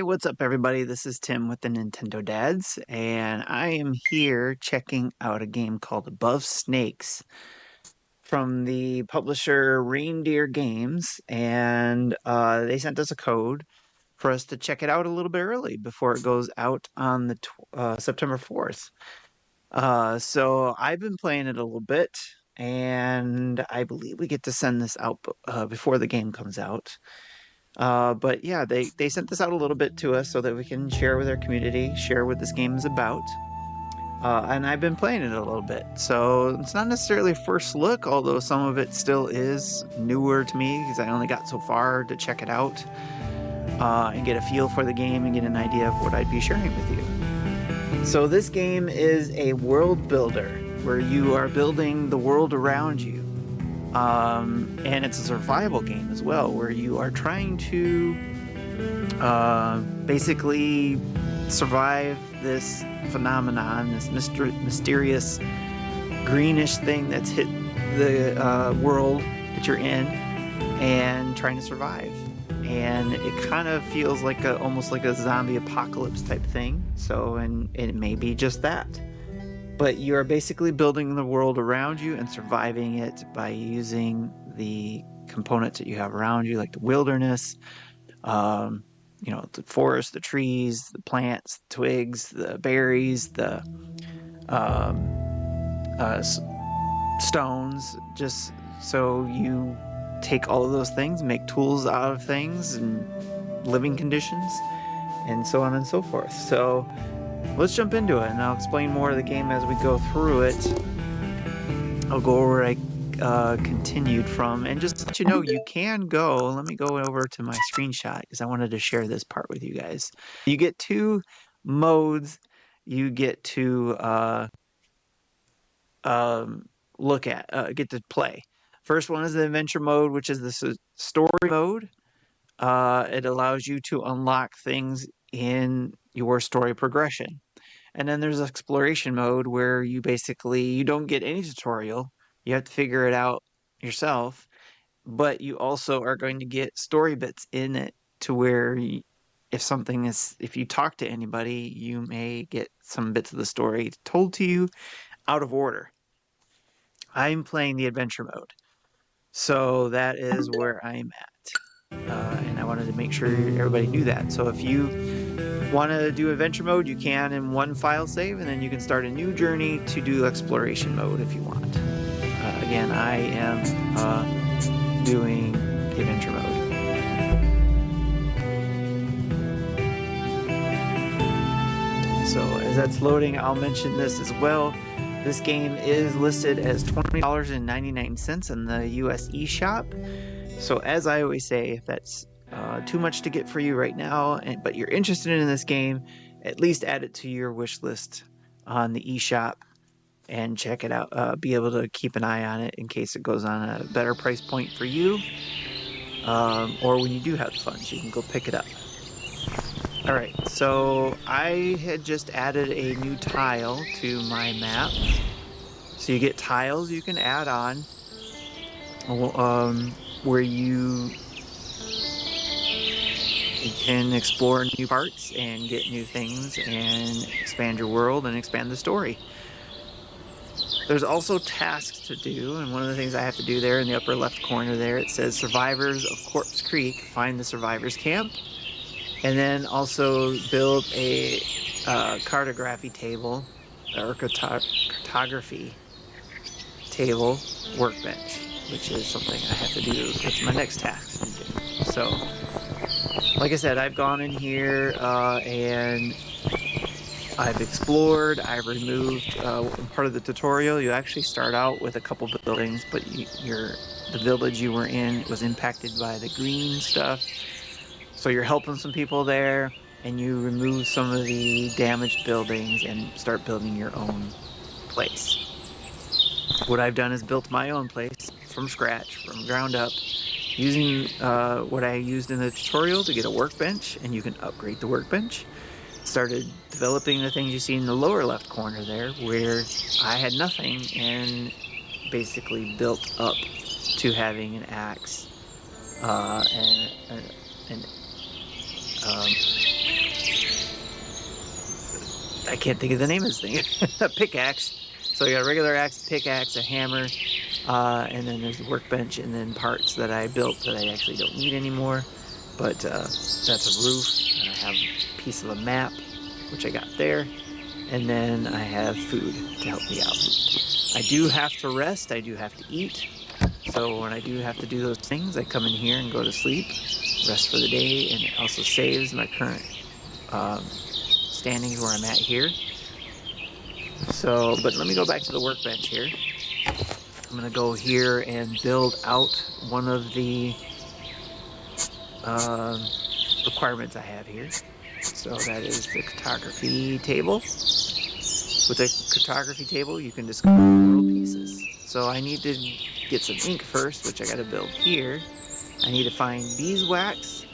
what's up, everybody? This is Tim with the Nintendo Dads, and I am here checking out a game called Above Snakes from the publisher Reindeer Games, and they sent us a code for us to check it out a little bit early before it goes out on the September 4th. So I've been playing it a little bit, and I believe we get to send this out before the game comes out. But yeah, they sent this out a little bit to us so that we can share with our community, share what this game is about. And I've been playing it a little bit. So it's not necessarily first look, although some of it still is newer to me because I only got so far to check it out and get a feel for the game and get an idea of what I'd be sharing with you. So this game is a world builder where you are building the world around you. And it's a survival game as well, where you are trying to basically survive this phenomenon, this mysterious greenish thing that's hit the world that you're in, and trying to survive. And it kind of feels like almost like a zombie apocalypse type thing. So, and it may be just that. But you are basically building the world around you and surviving it by using the components that you have around you, like the wilderness, the forest, the trees, the plants, the twigs, the berries, the stones. Just so you take all of those things, make tools out of things and living conditions, and so on and so forth. So let's jump into it, and I'll explain more of the game as we go through it. I'll go over where I continued from, and just to let you know, you can go. Let me go over to my screenshot because I wanted to share this part with you guys. You get two modes you get to get to play. First one is the adventure mode, which is the story mode. It allows you to unlock things in your story progression. And then there's exploration mode where you don't get any tutorial. You have to figure it out yourself, but you also are going to get story bits in it to where if you talk to anybody, you may get some bits of the story told to you out of order. I'm playing the adventure mode, so that is where I'm at. And I wanted to make sure everybody knew that. So if you want to do adventure mode, you can in one file save, and then you can start a new journey to do exploration mode if you want. Again, I am doing adventure mode. So as that's loading, I'll mention this as well. This game is listed as $20.99 in the US eShop. So as I always say, if that's too much to get for you right now, but you're interested in this game, at least add it to your wish list on the eShop and check it out. Be able to keep an eye on it in case it goes on a better price point for you, or when you do have the funds, you can go pick it up. All right, so I had just added a new tile to my map. So you get tiles you can add on, where you can explore new parts and get new things and expand your world and expand the story. There's also tasks to do, and one of the things I have to do there in the upper left corner there, it says Survivors of Corpse Creek, find the survivors camp, and then also build a cartography table, or cartography table workbench, which is something I have to do. That's my next task to do. So, like I said, I've gone in here and I've explored, I've removed, part of the tutorial, you actually start out with a couple buildings, but the village you were in was impacted by the green stuff. So you're helping some people there, and you remove some of the damaged buildings and start building your own place. What I've done is built my own place from scratch, from ground up, using what I used in the tutorial to get a workbench, and you can upgrade the workbench. Started developing the things you see in the lower left corner there, where I had nothing, and basically built up to having an axe and I can't think of the name of this thing. A pickaxe. So I got a regular axe, pickaxe, a hammer, and then there's the workbench, and then parts that I built that I actually don't need anymore. But that's a roof, and I have a piece of a map, which I got there, and then I have food to help me out. I do have to rest, I do have to eat, so when I do have to do those things, I come in here and go to sleep, rest for the day, and it also saves my current standings where I'm at here. So, but let me go back to the workbench here. I'm gonna go here and build out one of the requirements I have here. So that is the cartography table. With the cartography table, you can discover world pieces. So I need to get some ink first, which I gotta build here. I need to find beeswax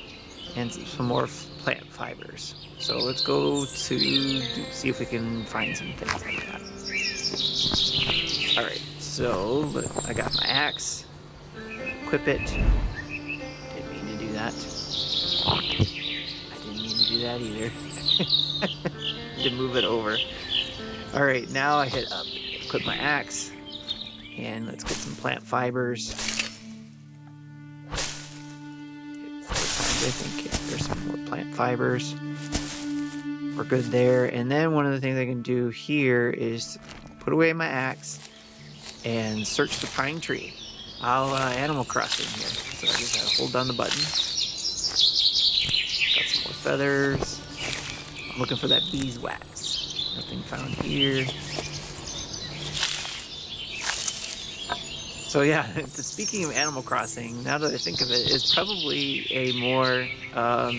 and some more plant fibers. So let's go to see if we can find some things like that. Alright, so I got my axe. Equip it. Didn't mean to do that. I didn't mean to do that either. To move it over. Alright, now I hit up. Equip my axe. And let's get some plant fibers. I think there's some more plant fibers. We're good there. And then one of the things I can do here is put away my axe and search the pine tree. I'll Animal Crossing here. So I just gotta hold down the button. Got some more feathers. I'm looking for that beeswax. Nothing found here. So yeah, speaking of Animal Crossing, now that I think of it, it's probably a more, I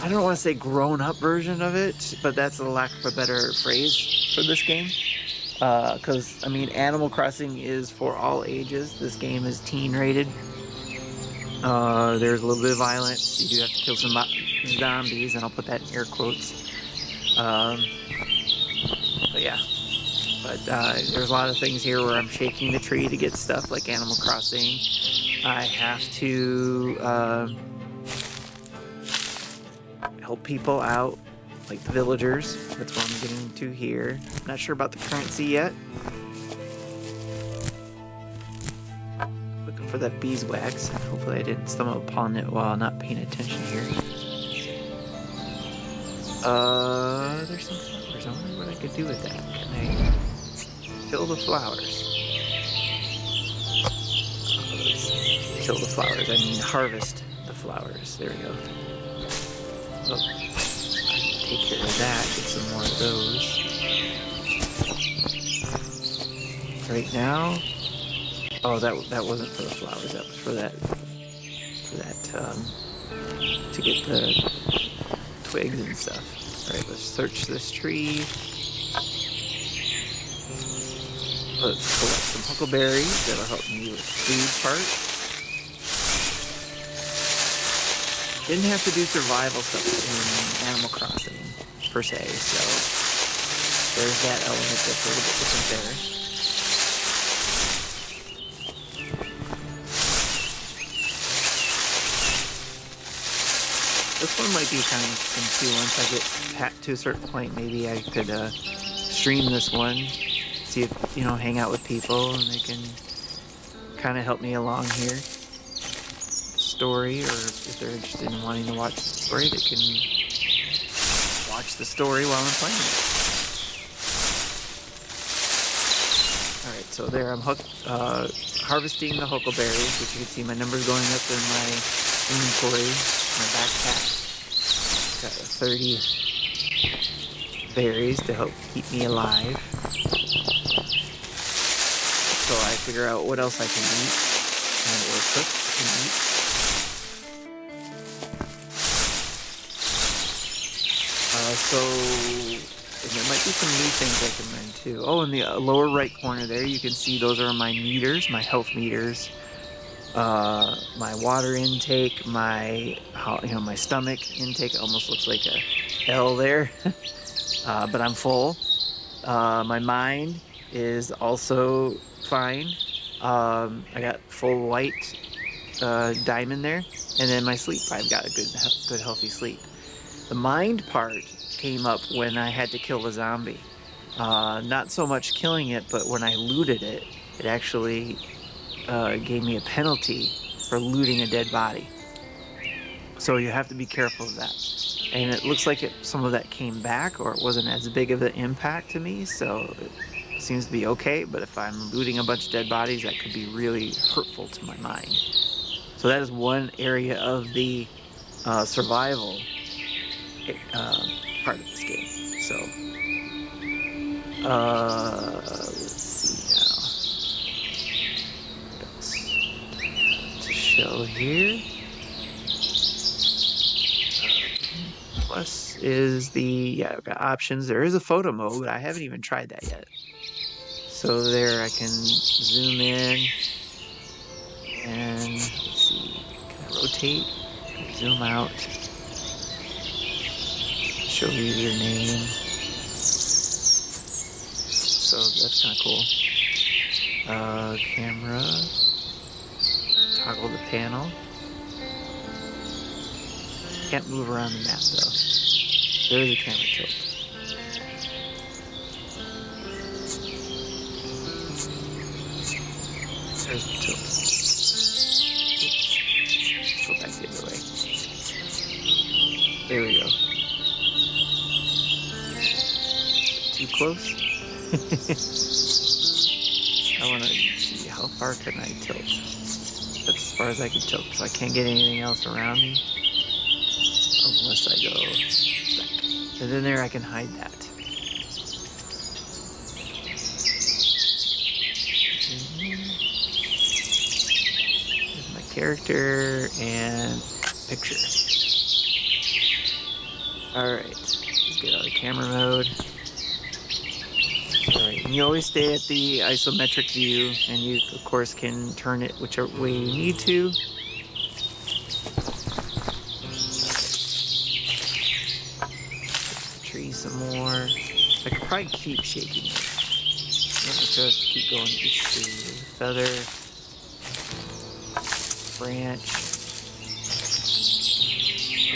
don't want to say grown-up version of it, but that's a lack of a better phrase for this game. Because, I mean, Animal Crossing is for all ages. This game is teen rated. There's a little bit of violence. You do have to kill some zombies, and I'll put that in air quotes. But yeah. But there's a lot of things here where I'm shaking the tree to get stuff like Animal Crossing. I have to help people out, like the villagers. That's what I'm getting to here. Not sure about the currency yet. Looking for that beeswax. Hopefully I didn't stumble upon it while not paying attention here. There's some flowers. I wonder what I could do with that. Can I kill the flowers? Kill the flowers. I mean harvest the flowers. There we go. Oh, take care of that. Get some more of those. Right now. Oh, that wasn't for the flowers. That was for that to get the twigs and stuff. All right, let's search this tree. Let's collect some huckleberries. That'll help me with the food part. Didn't have to do survival stuff in Animal Crossing, per se, so there's that element that's a little bit different there. This one might be kind of interesting too. Once I get to a certain point, maybe I could stream this one, see if, you know, hang out with people and they can kind of help me along here. Story, or if they're interested in wanting to watch the story, they can watch the story while I'm playing it. Alright, so there I'm harvesting the huckleberries, which you can see my numbers going up in my inventory, my backpack. Got 30 berries to help keep me alive. So I figure out what else I can eat or cook and eat. So there might be some new things I can learn too. Oh, in the lower right corner there, you can see those are my meters, my health meters, my water intake, my my stomach intake. It almost looks like a L there, but I'm full. My mind is also fine. I got full white diamond there, and then my sleep. I've got a good healthy sleep. The mind part came up when I had to kill a zombie. Not so much killing it, but when I looted it, it actually gave me a penalty for looting a dead body. So you have to be careful of that. And it looks like some of that came back, or it wasn't as big of an impact to me, so it seems to be okay. But if I'm looting a bunch of dead bodies, that could be really hurtful to my mind. So that is one area of the survival part of this game. So let's see now. What else to show here? Plus is I've got options. There is a photo mode, but I haven't even tried that yet. So there I can zoom in and let's see, can I rotate? Can I zoom out? Show username. So that's kind of cool. Camera. Toggle the panel. Can't move around the map though. There is a camera tilt. There's the tilt. Let's go back the other way. There we go. Too close? I want to see how far can I tilt. That's as far as I can tilt, so I can't get anything else around me. Unless I go back. And then there I can hide that. There's my character and picture. Alright, let's get out of camera mode. Alright, and you always stay at the isometric view, and you of course can turn it whichever way you need to. Some more. I could probably keep shaking it. Let me just keep going each tree. Feather. Branch.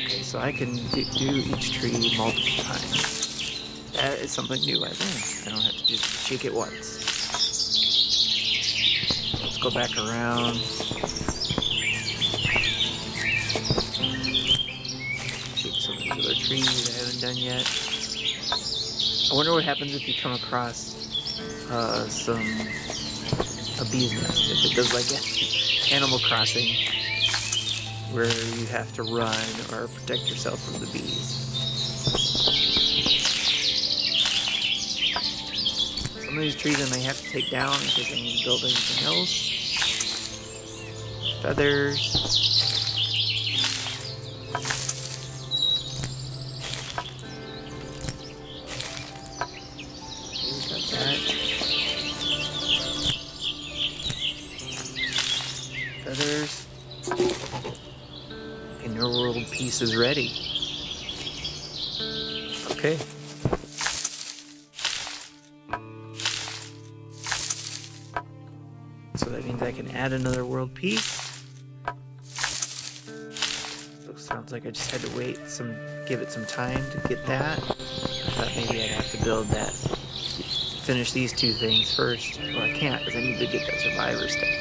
Okay, so I can do each tree multiple times. That is something new I learned. I don't have to just shake it once. Let's go back around. Shake some of these other trees I haven't done yet. I wonder what happens if you come across a bee's nest. If it does like Animal Crossing, where you have to run or protect yourself from the bees. Some of these trees I may have to take down in case I need to build anything else. Feathers. Feathers. And your world piece is ready. Okay. So that means I can add another world piece. So it sounds like I just had to give it some time to get that. I thought maybe I'd have to build that. Finish these two things first. Well, I can't because I need to get that survivor stuff.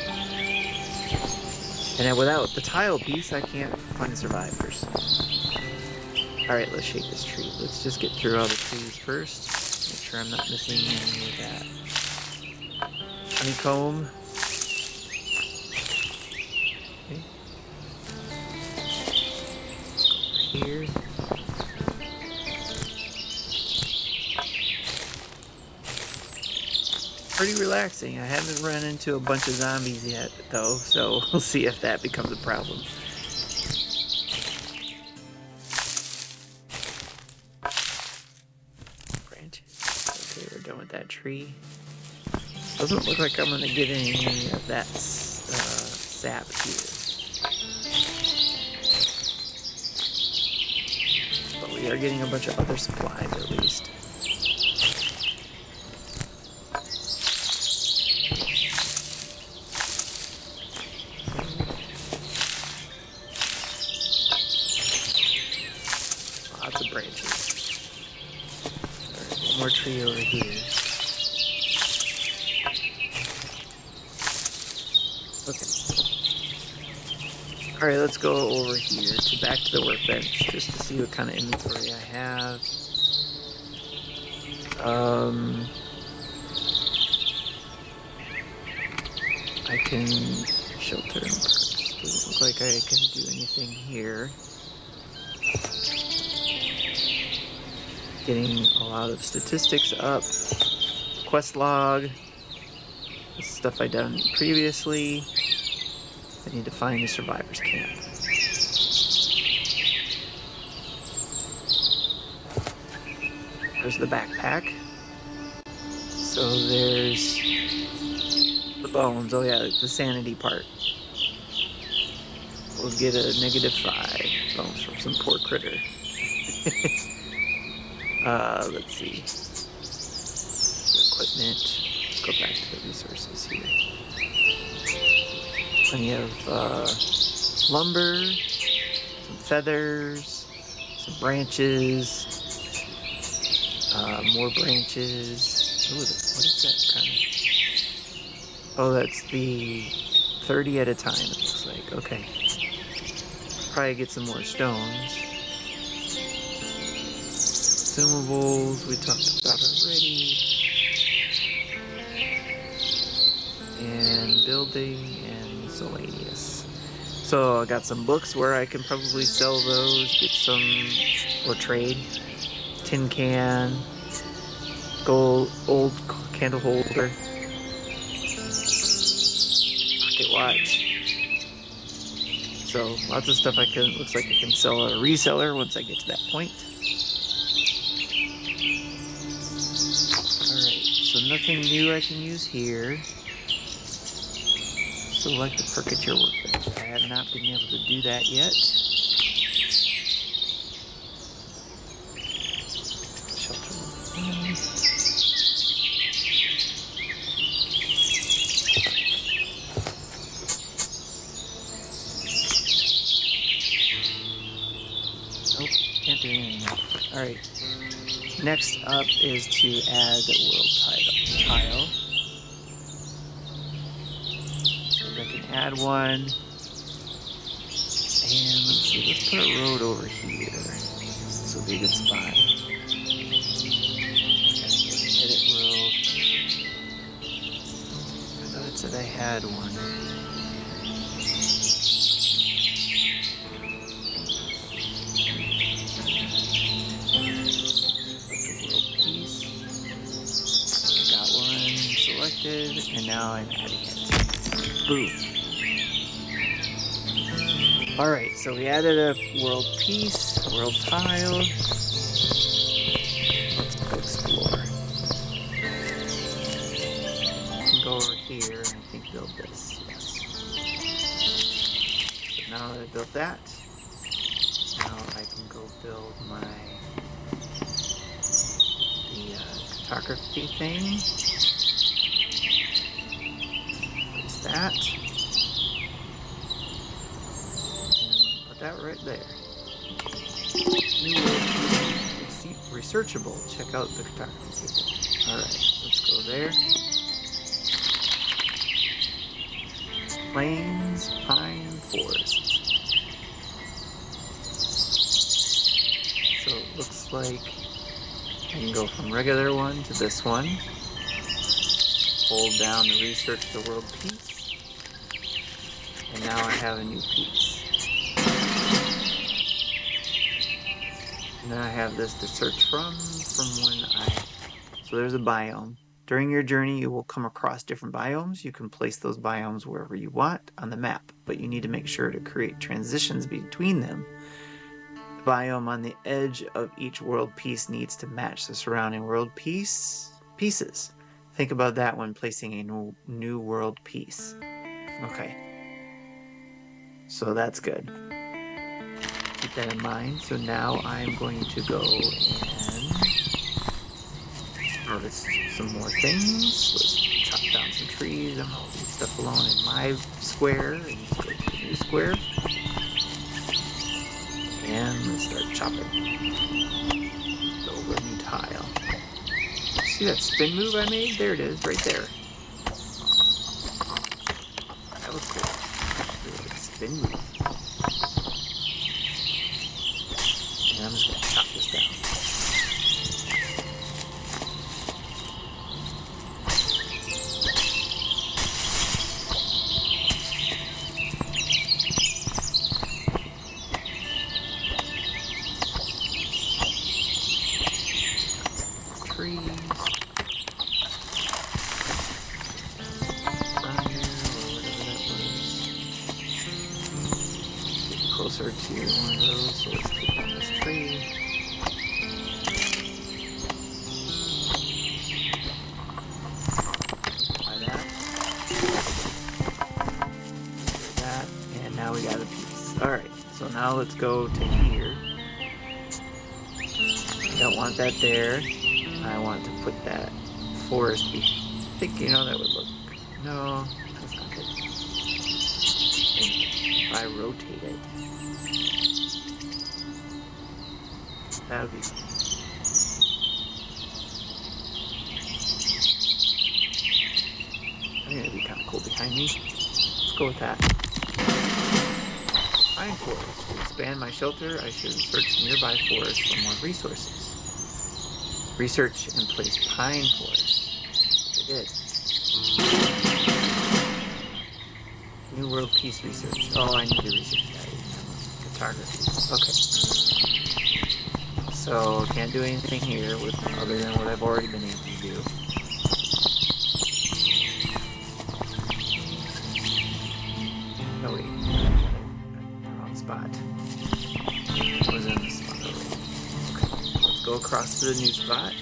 And then without the tile piece, I can't find survivors. Alright, let's shake this tree. Let's just get through all the trees first. Make sure I'm not missing any of that. Honeycomb. Okay. Over here. Pretty relaxing. I haven't run into a bunch of zombies yet, though, so we'll see if that becomes a problem. Branches. Okay, we're done with that tree. Doesn't look like I'm going to get any of that sap here. But we are getting a bunch of other supplies, at least. lots of branches. Alright, one more tree over here. Okay. Alright, let's go over here back to the workbench just to see what kind of inventory I have. I can shelter and perks. Doesn't look like I can do anything here. Getting a lot of statistics up. Quest log. This stuff I done previously. I need to find a survivor's camp. There's the backpack. So there's the bones. Oh yeah, the sanity part. We'll get a -5 bones from some poor critter. Let's see. Equipment. Let's go back to the resources here. Plenty of lumber, some feathers, some branches, more branches. Ooh, what is that kind of? Oh, that's the 30 at a time, it looks like. Okay. Probably get some more stones. Consumables, we talked about already. And building and miscellaneous. So I got some books where I can probably sell those, get some, or trade. Tin can, gold, old candle holder, pocket watch. So lots of stuff looks like I can sell at a reseller once I get to that point. Alright, so nothing new I can use here. Select the perk at your workbench. I have not been able to do that yet. Shelter. Nope, can't do anything. Alright. Next up is to add the world tile. I can add one, and let's see, let's put a road over here. This will be a good spot. Edit road. I thought it said I had one. World piece. Got one selected, and now I'm adding it. Boom. Alright, so we added a world piece, a world tile. Let's go explore. I can go over here and I think build this, yes. So now that I built that, now I can go build the cartography thing. That and put that right there. New world, researchable. Check out the cartography table. Alright, let's go there. Plains, pine, forest. So it looks like I can go from regular one to this one. Hold down to research the world piece. And now I have a new piece. And then I have this to search from when so there's a biome. During your journey, you will come across different biomes. You can place those biomes wherever you want on the map, but you need to make sure to create transitions between them. The biome on the edge of each world piece needs to match the surrounding world pieces. Think about that when placing a new world piece. Okay. So that's good. Keep that in mind. So now I'm going to go and harvest some more things. Let's chop down some trees. I'm going to leave stuff alone in my square and go to the new square. And let's start chopping. Build a new tile. See that spin move I made? There it is, right there. That was cool. Really good spin move. And I'm just gonna chop this down. Closer to one of those, so let's click on this tree. By that, and now we got a piece. Alright, so now let's go to here. I don't want that there. I want to put that forest. I think, you know, that would look. No, that's not good. If I rotate it, that would be. I think that'd be kind of cool behind me. Let's go with that. Pine forest. To expand my shelter, I should search nearby forests for more resources. Research and place pine forest. Which I did. New World Peace Research. Oh, I need to research that. Cartography. Okay. So, can't do anything here with other than what I've already been able to do. Oh wait. Wrong spot. It was in this spot already. Okay. Let's go across to the new spot.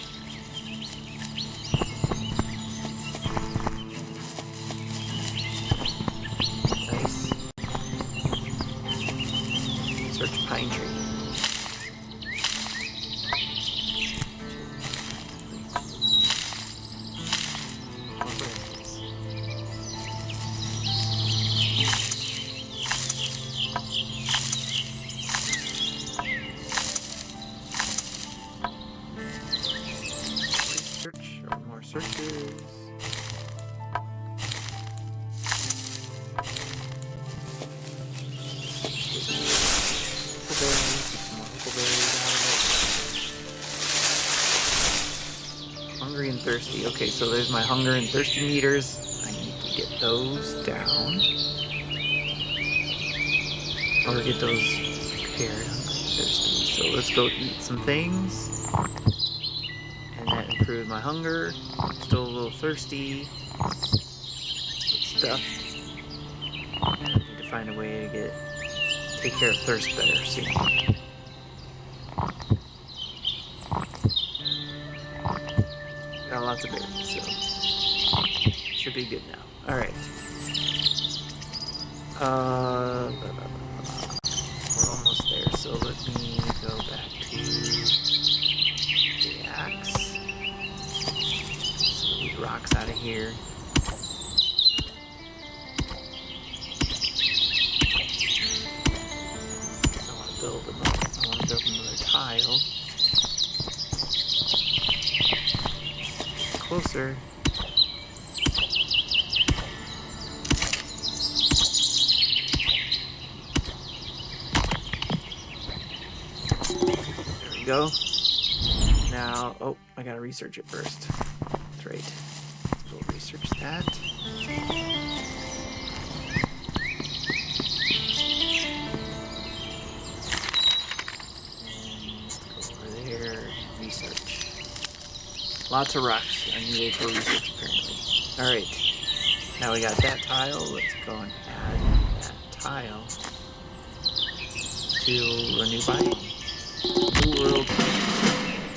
Search pine tree. Search or more searches. Hungry and thirsty. Okay, so there's my hunger and thirsty meters. I need to get those down. Or get those repaired. Hungry and thirsty. So let's go eat some things. And that improved my hunger. Still a little thirsty. Good stuff. I need to find a way to take care of thirst better soon. Got lots of berries, so should be good now. Alright. We're almost there, so let me go back to the axe. Some of these rocks out of here. I want to build another tile. Closer. There we go. Now, oh, I gotta research it first. That's right. Let's go research that. Research. Lots of rocks are needed for research, apparently. Alright. Now we got that tile. Let's go and add that tile to a new biome. New world.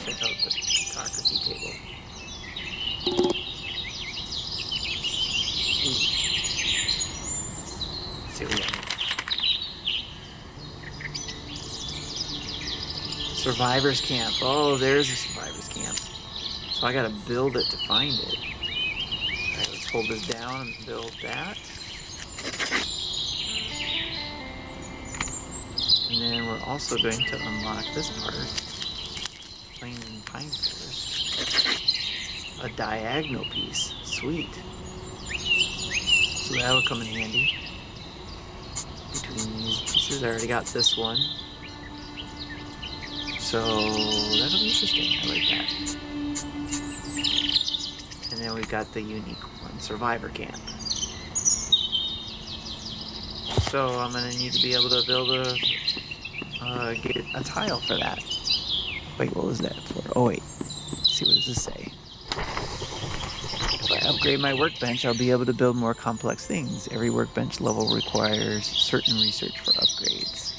Check out the cartography table. Ooh. Let's see what we got here. Survivors camp. Oh, there's a survivors camp. So I gotta build it to find it. Alright, let's hold this down and build that. And And then we're also going to unlock this part. Plains and pine cores. A diagonal piece. Sweet. So that'll come in handy. Between these pieces, I already got this one. So that'll be interesting. I like that. And then we've got the unique one, Survivor Camp. So I'm gonna need to be able to build get a tile for that. Wait, what was that for? Oh wait, let's see, what does this say? If I upgrade my workbench, I'll be able to build more complex things. Every workbench level requires certain research for upgrades.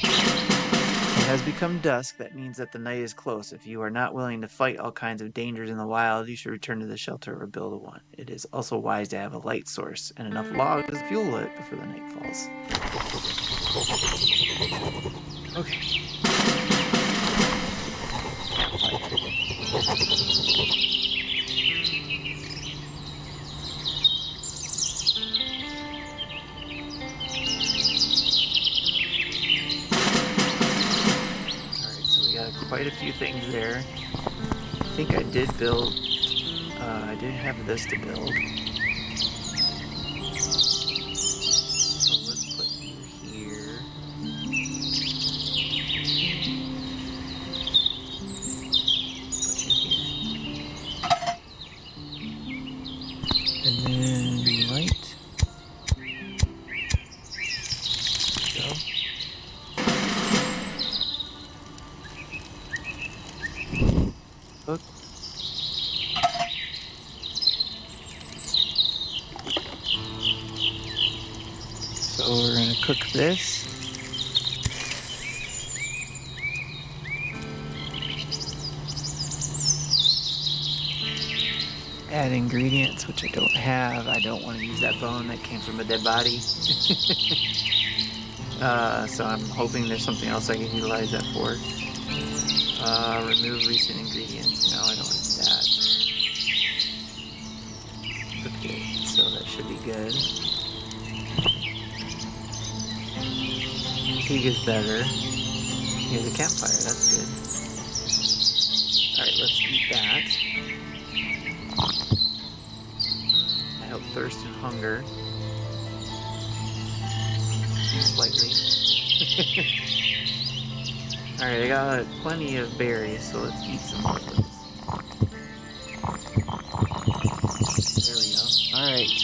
It has become dusk. That means that the night is close. If you are not willing to fight all kinds of dangers in the wild, you should return to the shelter or build one. It is also wise to have a light source and enough logs to fuel it before the night falls. Okay. Quite a few things there. I think I did build, I did have this to build. So let's put you here. Put you here. And then light. Go. Hook. So we're going to cook this. Add ingredients, which I don't have. I don't want to use that bone that came from a dead body. So I'm hoping there's something else I can utilize that for. Remove recent ingredients. No, I don't want to do that. Okay, so that should be good. Fatigue is better. Here's a campfire, that's good. Alright, let's eat that. I help thirst and hunger. Slightly. Alright, I got plenty of berries, so let's eat some more of those. There we go. Alright.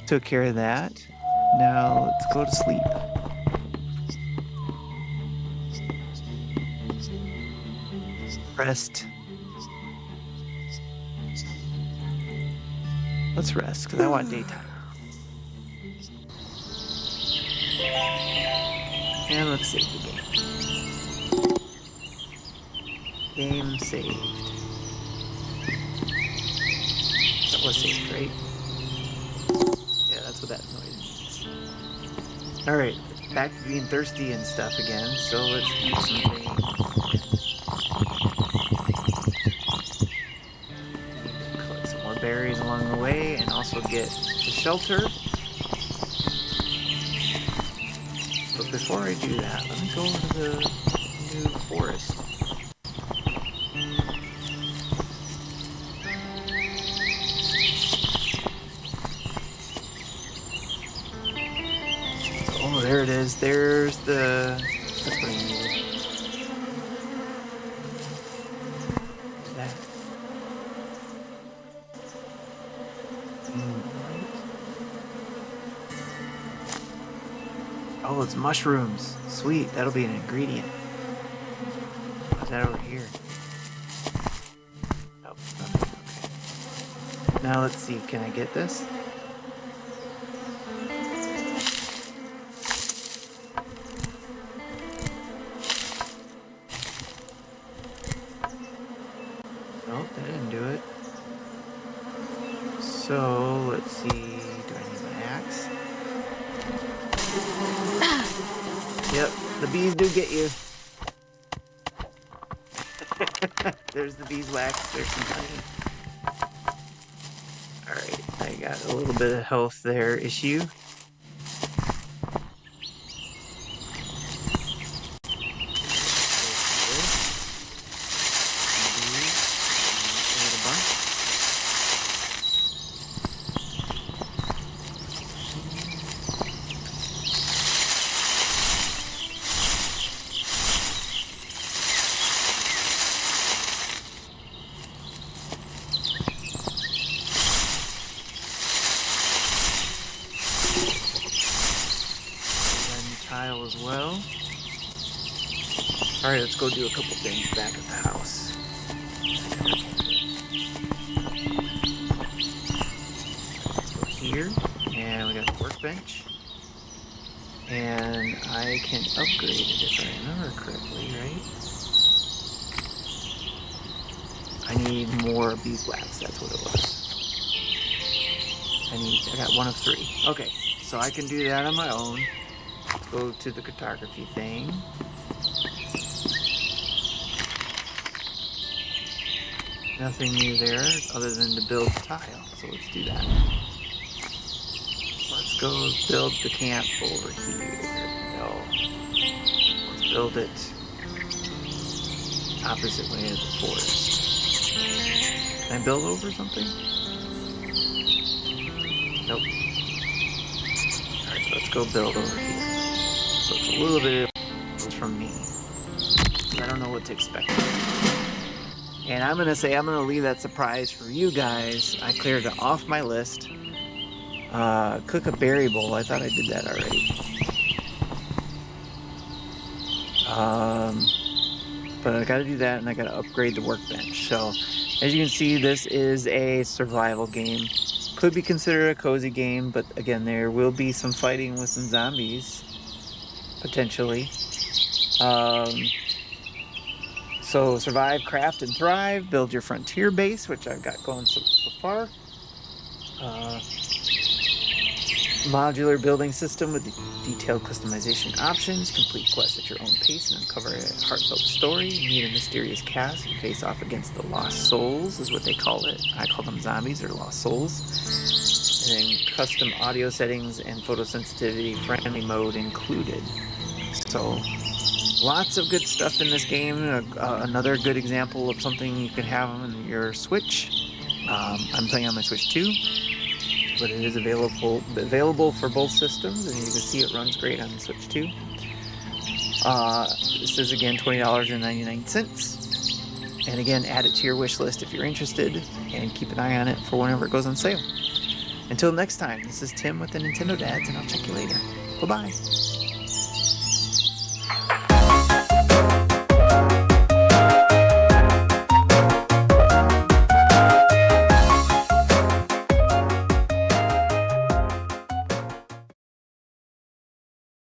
Took care of that. Now let's go to sleep. Rest. Let's rest, because I want daytime. And let's save the game. Game saved. That was saved, right? Yeah, that's what that noise means. Alright, back to being thirsty and stuff again, so let's eat some things. Collect some more berries along the way, and also get the shelter. But before I do that, let me go to the new forest. Oh, there it is. There's the... That's what I needed. That. Oh, it's mushrooms. Sweet, that'll be an ingredient. What's that over here? Oh, nothing. Okay. Now let's see, can I get this? Nope, that didn't do it. So, let's see, do I need an axe? Yep, the bees do get you. There's the beeswax, there's some honey. Alright, I got a little bit of health there issue. Alright, let's go do a couple things back at the house. Let's go here, and we got the workbench. And I can upgrade it if I remember correctly, right? I need more beeswax, that's what it was. I got 1 of 3. Okay, so I can do that on my own. Let's go to the cartography thing. Nothing new there other than to build tile, so let's do that. Let's go build the camp over here. No. Let's build it opposite way of the forest. Can I build over something? Nope. Alright, let's go build over here. So it's a little bit from me. I don't know what to expect. And I'm gonna leave that surprise for you guys. I cleared it off my list. Cook a berry bowl. I thought I did that already. But I gotta do that, and I gotta upgrade the workbench. So, as you can see, this is a survival game. Could be considered a cozy game, but again, there will be some fighting with some zombies, potentially. So survive, craft, and thrive. Build your frontier base, which I've got going so far. Modular building system with detailed customization options. Complete quests at your own pace and uncover a heartfelt story. Meet a mysterious cast and face off against the lost souls, is what they call it. I call them zombies or lost souls. And then custom audio settings and photosensitivity friendly mode included. So lots of good stuff in this game. Another good example of something you can have on your Switch. I'm playing on my Switch 2. But it is available for both systems, and you can see it runs great on the Switch 2. This is again $20.99, and again, add it to your wish list if you're interested, and keep an eye on it for whenever it goes on sale. Until next time, this is Tim with the Nintendo Dads, and I'll check you later. Bye-bye.